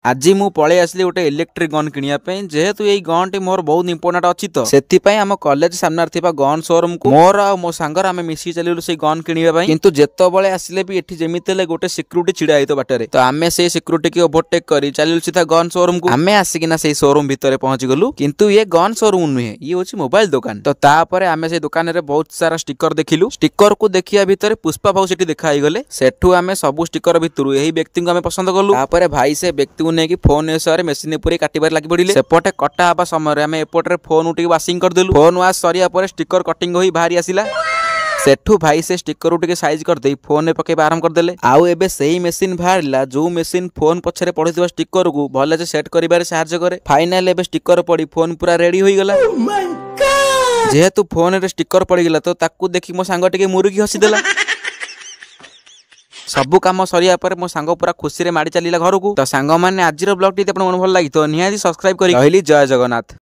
आज मु पळे आसली गोटे इलेक्ट्रिक गन किनिया पे जेहेतु एई गन टी मोर बहुत इंपोर्टेंट अछि तो सेति पई हम कॉलेज सामने थिबा गन शोरूम को मोर आ मो सांगर आमे मिसी चलिलु से गन किनिबा पई किंतु जेतो बळे आसले भी एठी जेमितेले गोटे सिक्युरिटी छिडा हितो बाटरे तो आमे से सिक्युरिटी की ओवरटेक करी चलिलु सीधा गन शोरूम को आमे आसिकिना से शोरूम भितरे पहुंची गलु किंतु ये गन शोरूम नुहे ये होची मोबाइल दुकान तो तापरे आमे से दुकान रे बहुत सारा स्टिकर देखिलु स्टिकर को देखिया भितरे पुष्पा भाउ सेठी देखाई गले सेठू आमे सब स्टिकर भितरु एही व्यक्ति को आमे पसंद गलु तापरे भाई से व्यक्ति को नेकी फोन एसरे मशीन पूरी काटिबार लागि पड़िले सेपटे कटा हबा समय आमे एपटे फोन उठी वाशिंग कर देलु फोन वाश सरिया पर स्टिकर कटिंग होई बाहरी आसिला सेठू भाई से स्टिकर उठके साइज कर दे फोन पके आरंभ कर देले आउ एबे सही मशीन बाहरला जो मशीन फोन पछरे पड़िथिबा स्टिकर को भले से सेट करिबारे सहायता करे फाइनल एबे स्टिकर पड़ी फोन पूरा रेडी होई गला जेहेतु फोन रे स्टिकर पड़ी गला तो ताकू देखि मो सांग टिके मुरुकी हसी देला सबु काम सरिया पर मो सांग पूरा खुशी रे माडी चलीला घर को तो सांग माने आजिर ब्लॉग टी आपन मन भल लागि तो निहाती सब्सक्राइब करी कहली जय जगन्नाथ।